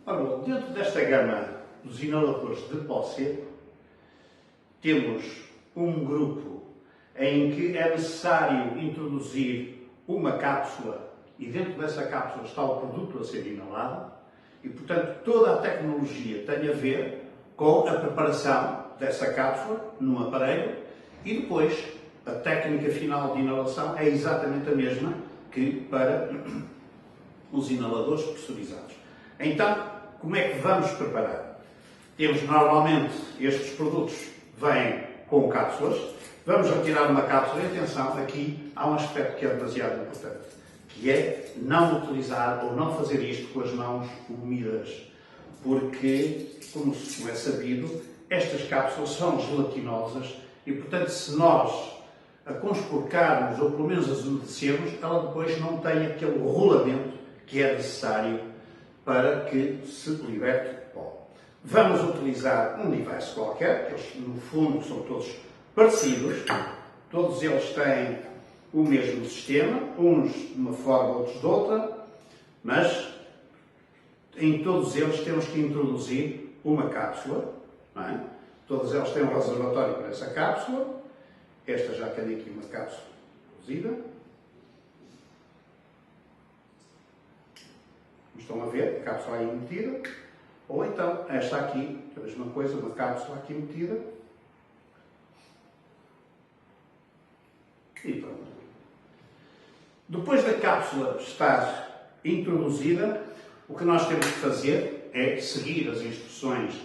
Ora, dentro desta gama dos inaladores de pó seco, temos um grupo em que é necessário introduzir uma cápsula e dentro dessa cápsula está o produto a ser inalado e, portanto, toda a tecnologia tem a ver com a preparação dessa cápsula num aparelho e depois a técnica final de inalação é exatamente a mesma que para os inaladores pressurizados. Então, como é que vamos preparar? Temos normalmente estes produtos vêm com cápsulas. Vamos retirar uma cápsula e atenção, aqui há um aspecto que é demasiado importante, que é não utilizar ou não fazer isto com as mãos úmidas, porque, como é sabido, estas cápsulas são gelatinosas e, portanto, se nós a conspurcarmos ou pelo menos as umedecermos, ela depois não tem aquele rolamento que é necessário para que se liberte pó. Vamos utilizar um device qualquer, que eles no fundo são todos parecidos, todos eles têm o mesmo sistema, uns de uma forma, outros de outra, mas em todos eles temos que introduzir uma cápsula, não é? Todos eles têm um reservatório para essa cápsula. Esta já tem aqui uma cápsula cozida. Estão a ver, a cápsula aí metida. Ou então, esta aqui, a mesma coisa, uma cápsula aqui metida. E pronto. Depois da cápsula estar introduzida, o que nós temos que fazer é seguir as instruções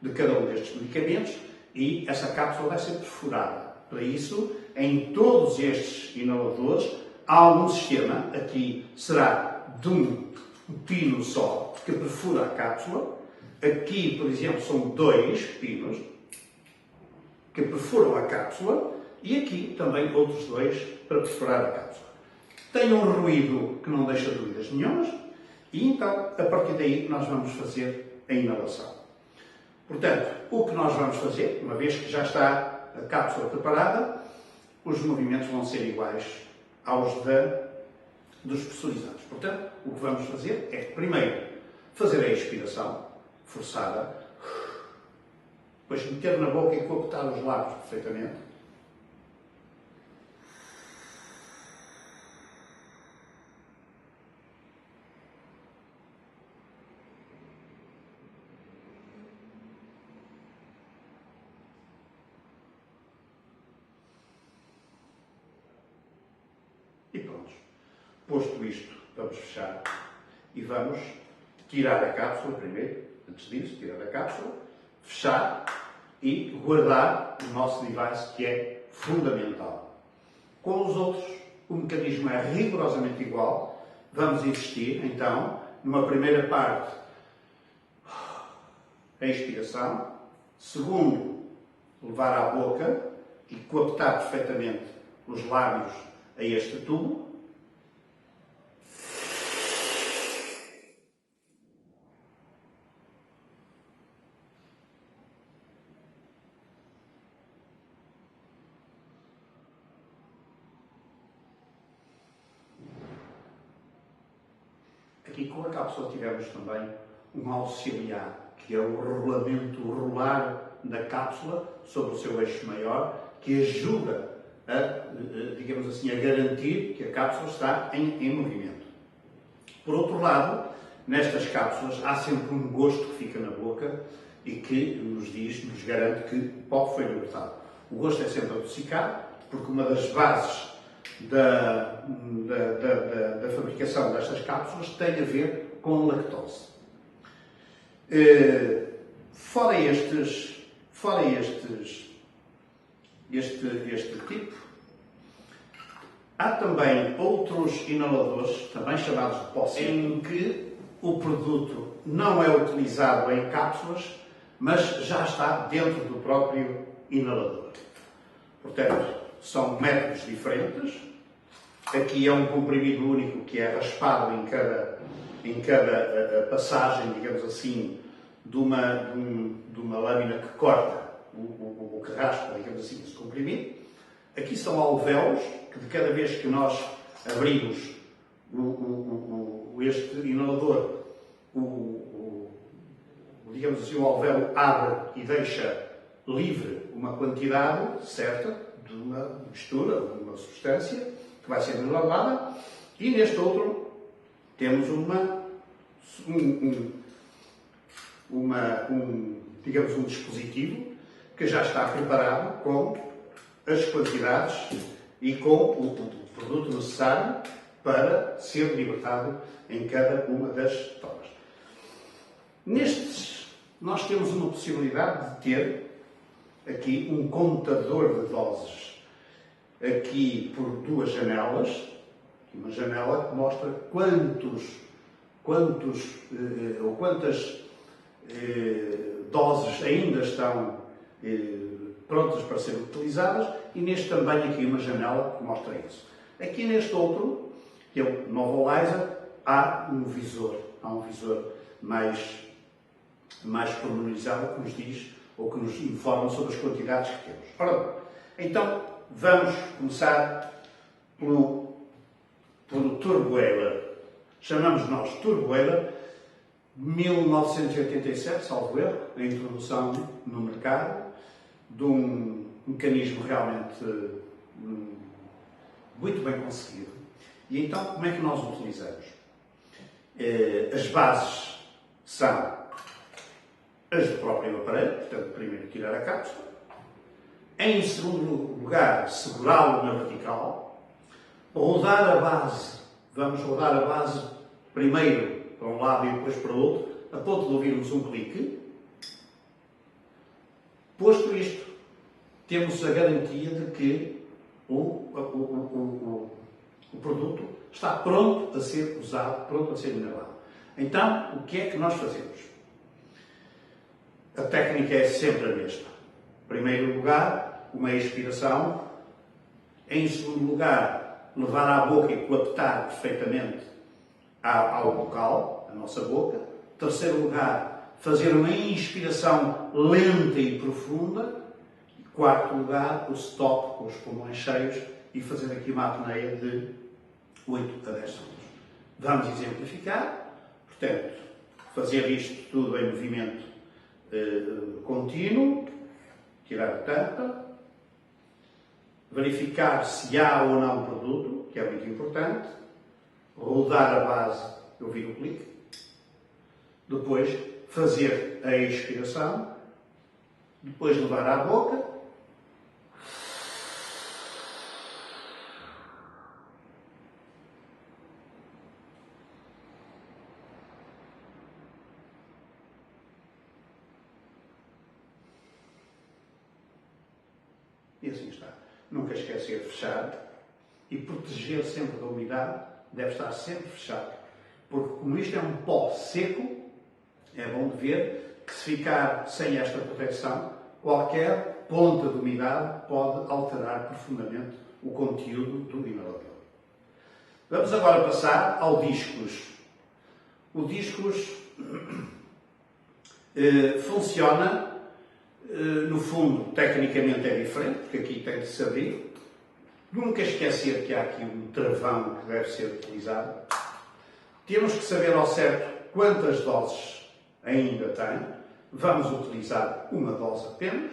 de cada um destes medicamentos e essa cápsula vai ser perfurada. Para isso, em todos estes inaladores, há um sistema, aqui será de um pino só, que perfura a cápsula. Aqui, por exemplo, são 2 pinos que perfuram a cápsula e aqui também outros 2 para perfurar a cápsula. Tem um ruído que não deixa dúvidas nenhumas e então, a partir daí, nós vamos fazer a inalação. Portanto, o que nós vamos fazer, uma vez que já está a cápsula preparada, os movimentos vão ser iguais aos dos pressurizados. Portanto, o que vamos fazer é, primeiro, fazer a expiração forçada, depois meter na boca e coaptar os lábios perfeitamente. E pronto. Posto isto, vamos fechar e vamos tirar a cápsula primeiro, antes disso, tirar a cápsula, fechar e guardar o nosso device, que é fundamental. Com os outros, o mecanismo é rigorosamente igual. Vamos insistir, então, numa primeira parte, a expiração. Segundo, levar à boca e coaptar perfeitamente os lábios a este tubo. Aqui com a cápsula tivemos também um auxiliar, que é o rolamento, o rolar da cápsula sobre o seu eixo maior, que ajuda a, digamos assim, a garantir que a cápsula está em movimento. Por outro lado, nestas cápsulas há sempre um gosto que fica na boca e que nos garante que o pó foi libertado. O gosto é sempre adocicado, porque uma das bases da fabricação destas cápsulas tem a ver com lactose. Fora este tipo, há também outros inaladores, também chamados de pó seco, em que o produto não é utilizado em cápsulas, mas já está dentro do próprio inalador. Portanto, são métodos diferentes. Aqui é um comprimido único que é raspado em cada passagem, digamos assim, de uma lâmina que corta o que raspa, digamos assim, esse comprimido. Aqui são alvéolos que de cada vez que nós abrimos este inalador, digamos assim, o alvéolo abre e deixa livre uma quantidade certa de uma mistura, de uma substância que vai ser lavada, e neste outro temos digamos, um dispositivo que já está preparado com as quantidades e com o produto necessário para ser libertado em cada uma das tomas. Nestes, nós temos uma possibilidade de ter aqui um contador de doses, aqui por duas janelas, uma janela que mostra quantas doses ainda estão prontas para serem utilizadas, e neste também aqui uma janela que mostra isso. Aqui neste outro, que é o Novolizer, há um visor mais pormenorizado que nos diz ou que nos informa sobre as quantidades que temos. Ora, então vamos começar pelo Turboiler. Chamamos nós Turboiler, 1987, salvo erro, a introdução no mercado de um mecanismo realmente muito bem conseguido. E então, como é que nós o utilizamos? As bases são as do próprio aparelho, portanto, primeiro tirar a cápsula. Em segundo lugar, segurá-lo na vertical. Rodar a base, vamos rodar a base primeiro para um lado e depois para o outro, a ponto de ouvirmos um clique. Posto isto, temos a garantia de que o produto está pronto a ser usado, pronto a ser inalado. Então, o que é que nós fazemos? A técnica é sempre a mesma. Em primeiro lugar, uma expiração. Em segundo lugar, levar à boca e coaptar perfeitamente ao local, a nossa boca. Em terceiro lugar, fazer uma inspiração lenta e profunda. Em quarto lugar, o stop com os pulmões cheios e fazer aqui uma apneia de 8 a 10 segundos. Vamos exemplificar. Portanto, fazer isto tudo em movimento contínuo, tirar a tampa, verificar se há ou não produto, que é muito importante, rodar a base e ouvir o clique, depois fazer a expiração, depois levar à boca, e assim está. Nunca esquecer de fechar e proteger sempre da umidade, deve estar sempre fechado, porque como isto é um pó seco, é bom de ver que se ficar sem esta proteção, qualquer ponta de umidade pode alterar profundamente o conteúdo do inalador. Vamos agora passar ao discos. O discos funciona. No fundo, tecnicamente é diferente, porque aqui tem de se abrir. Nunca esquecer que há aqui um travão que deve ser utilizado. Temos que saber ao certo quantas doses ainda tem. Vamos utilizar uma dose apenas.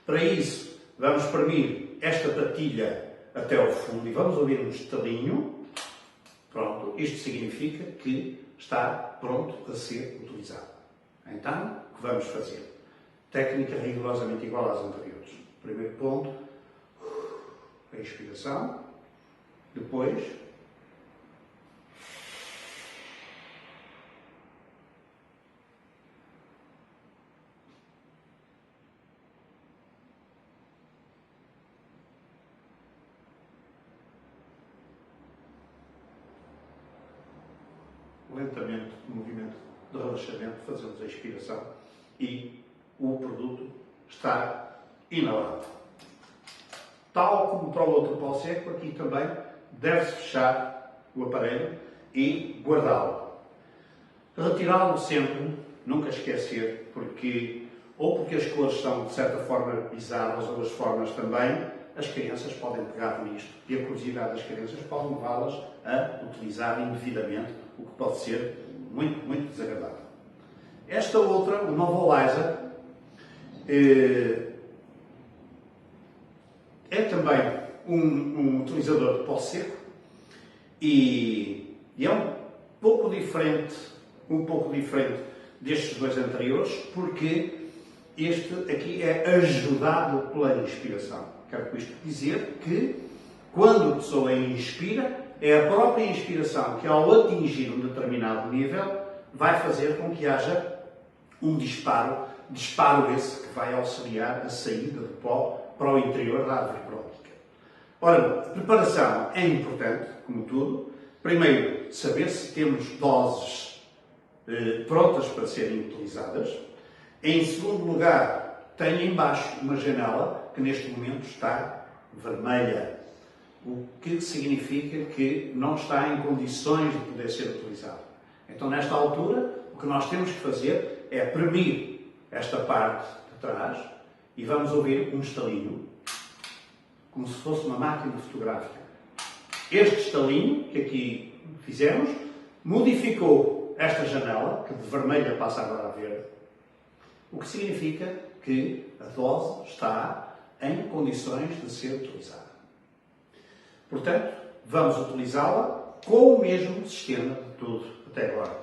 Para isso, vamos espremer esta patilha até ao fundo e vamos ouvir um estalinho. Pronto, isto significa que está pronto a ser utilizado. Então, o que vamos fazer? Técnica rigorosamente igual às anteriores. Primeiro ponto, a expiração. Depois, lentamente, no movimento de relaxamento, fazemos a expiração e o produto está inalado. Tal como para o outro pó seco, aqui também deve-se fechar o aparelho e guardá-lo. Retirá-lo sempre, nunca esquecer, ou porque as cores são de certa forma bizarras ou as formas também, as crianças podem pegar nisto e a curiosidade das crianças pode levá-las a utilizar indevidamente, o que pode ser muito, muito desagradável. Esta outra, o Novolizer, é também um utilizador de pó seco e é um pouco diferente destes dois anteriores, porque este aqui é ajudado pela inspiração. Quero com isto dizer que quando a pessoa inspira, é a própria inspiração que, ao atingir um determinado nível, vai fazer com que haja um disparo esse que vai auxiliar a saída do pó para o interior da árvore brónquica. Ora, a preparação é importante, como tudo. Primeiro, saber se temos doses prontas para serem utilizadas. Em segundo lugar, tenho em baixo uma janela que neste momento está vermelha, o que significa que não está em condições de poder ser utilizado. Então, nesta altura, o que nós temos que fazer é premir esta parte de trás e vamos ouvir um estalinho, como se fosse uma máquina fotográfica. Este estalinho que aqui fizemos modificou esta janela, que de vermelha passa agora a verde, o que significa que a dose está em condições de ser utilizada. Portanto, vamos utilizá-la com o mesmo sistema de tudo até agora.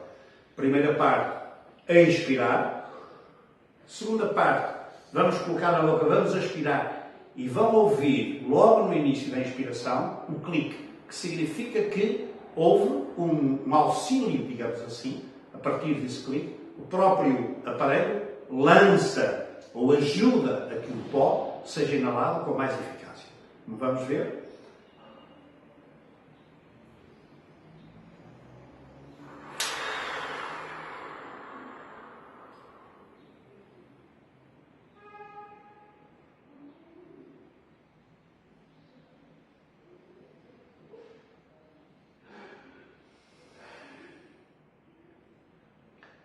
Primeira parte, a expirar. Segunda parte, vamos colocar na boca, vamos aspirar e vão ouvir, logo no início da inspiração, um clique, que significa que houve um auxílio, digamos assim, a partir desse clique, o próprio aparelho lança ou ajuda a que o pó seja inalado com mais eficácia. Vamos ver?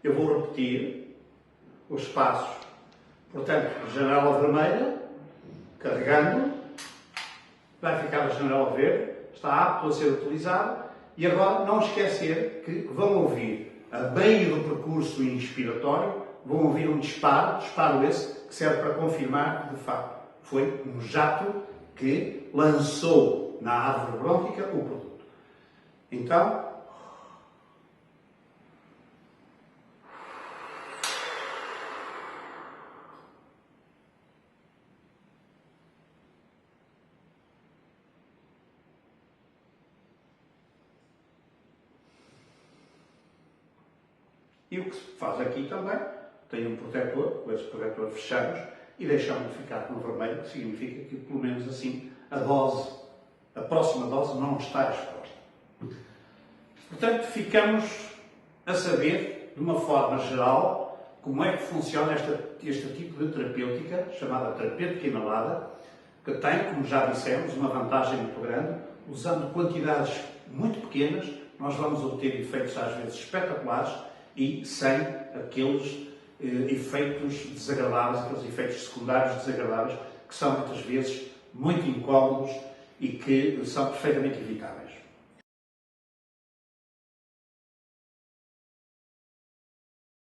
Eu vou repetir os passos. Portanto, janela vermelha, carregando, vai ficar a janela verde, está apto a ser utilizado. E agora, não esquecer que vão ouvir, a meio do percurso inspiratório, vão ouvir um disparo esse que serve para confirmar que, de facto, foi um jato que lançou na árvore brônquica o produto. Então, e o que se faz aqui também, tem um protetor, com esse protetor fechamos e deixamos ficar no vermelho, que significa que, pelo menos assim, a próxima dose não está exposta. Portanto, ficamos a saber, de uma forma geral, como é que funciona este tipo de terapêutica, chamada terapêutica inalada, que tem, como já dissemos, uma vantagem muito grande. Usando quantidades muito pequenas, nós vamos obter efeitos às vezes espetaculares e sem aqueles efeitos desagradáveis, aqueles efeitos secundários desagradáveis, que são muitas vezes muito incómodos e que são perfeitamente evitáveis.